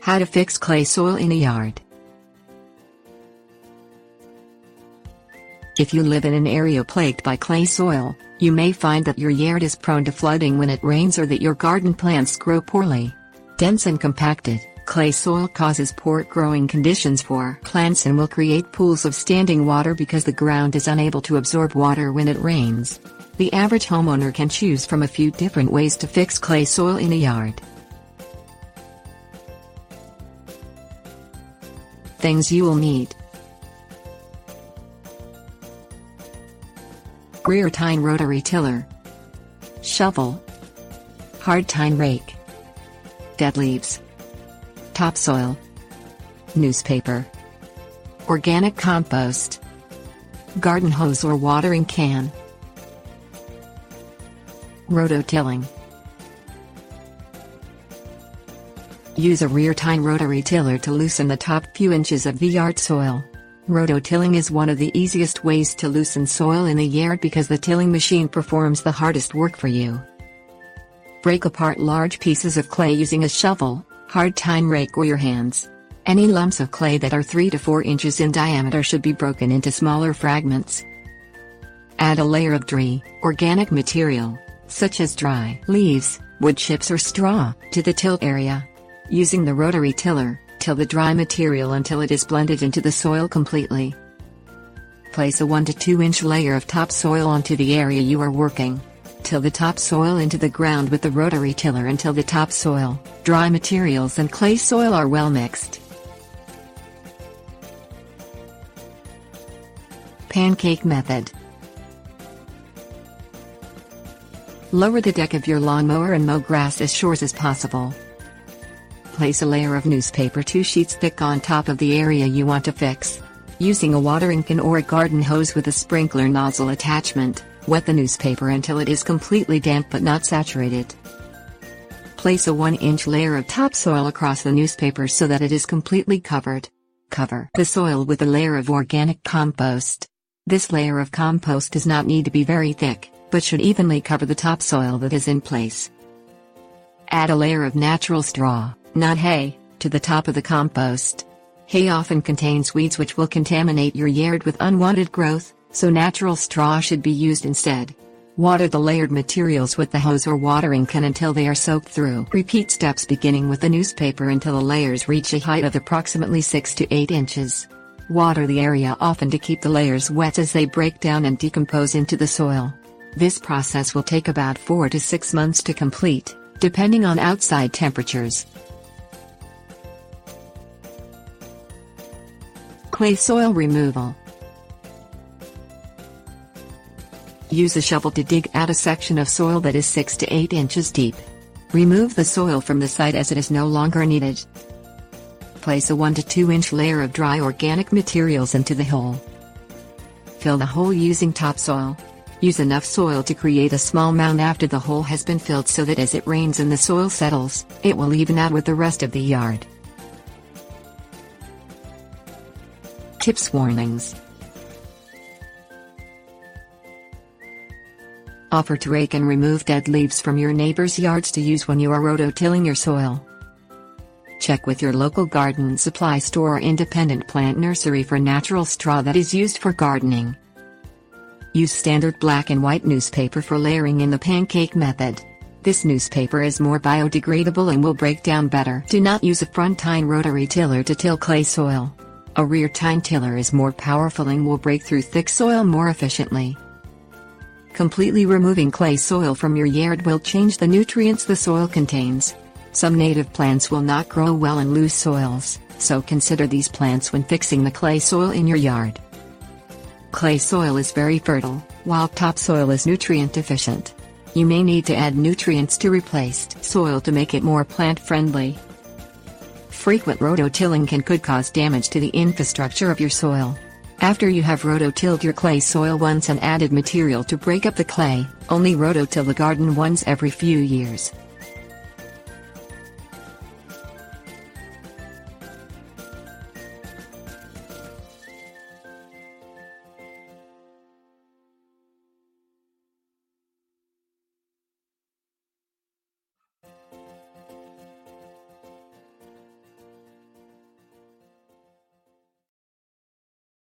How to fix clay soil in a yard. If you live in an area plagued by clay soil, you may find that your yard is prone to flooding when it rains or that your garden plants grow poorly. Dense and compacted, clay soil causes poor growing conditions for plants and will create pools of standing water because the ground is unable to absorb water when it rains. The average homeowner can choose from a few different ways to fix clay soil in a yard. Things you will need: rear tine rotary tiller, shovel, hard tine rake, dead leaves, topsoil, newspaper, organic compost, garden hose or watering can. Roto-tilling. Use a rear tine rotary tiller to loosen the top few inches of the yard soil. Roto-tilling is one of the easiest ways to loosen soil in the yard because the tilling machine performs the hardest work for you. Break apart large pieces of clay using a shovel, hard tine rake or your hands. Any lumps of clay that are 3 to 4 inches in diameter should be broken into smaller fragments. Add a layer of dry, organic material, such as dry leaves, wood chips or straw, to the till area. Using the rotary tiller, till the dry material until it is blended into the soil completely. Place a 1 to 2 inch layer of topsoil onto the area you are working. Till the topsoil into the ground with the rotary tiller until the topsoil, dry materials and clay soil are well mixed. Pancake Method. Lower the deck of your lawnmower and mow grass as short as possible. Place a layer of newspaper 2 sheets thick on top of the area you want to fix. Using a watering can or a garden hose with a sprinkler nozzle attachment, wet the newspaper until it is completely damp but not saturated. Place a 1-inch layer of topsoil across the newspaper so that it is completely covered. Cover the soil with a layer of organic compost. This layer of compost does not need to be very thick, but should evenly cover the topsoil that is in place. Add a layer of natural straw, not hay, to the top of the compost. Hay often contains weeds which will contaminate your yard with unwanted growth, so natural straw should be used instead. Water the layered materials with the hose or watering can until they are soaked through. Repeat steps beginning with the newspaper until the layers reach a height of approximately 6 to 8 inches. Water the area often to keep the layers wet as they break down and decompose into the soil. This process will take about 4 to 6 months to complete, depending on outside temperatures. Clay soil removal. Use a shovel to dig out a section of soil that is 6 to 8 inches deep. Remove the soil from the site as it is no longer needed. Place a 1 to 2 inch layer of dry organic materials into the hole. Fill the hole using topsoil. Use enough soil to create a small mound after the hole has been filled so that as it rains and the soil settles, it will even out with the rest of the yard. Tips warnings. Offer to rake and remove dead leaves from your neighbor's yards to use when you are roto-tilling your soil. Check with your local garden supply store or independent plant nursery for natural straw that is used for gardening. Use standard black and white newspaper for layering in the pancake method. This newspaper is more biodegradable and will break down better. Do not use a front tine rotary tiller to till clay soil. A rear tine tiller is more powerful and will break through thick soil more efficiently. Completely removing clay soil from your yard will change the nutrients the soil contains. Some native plants will not grow well in loose soils, so consider these plants when fixing the clay soil in your yard. Clay soil is very fertile, while topsoil is nutrient deficient. You may need to add nutrients to replaced soil to make it more plant-friendly. Frequent roto-tilling could cause damage to the infrastructure of your soil. After you have roto-tilled your clay soil once and added material to break up the clay, only roto-till the garden once every few years.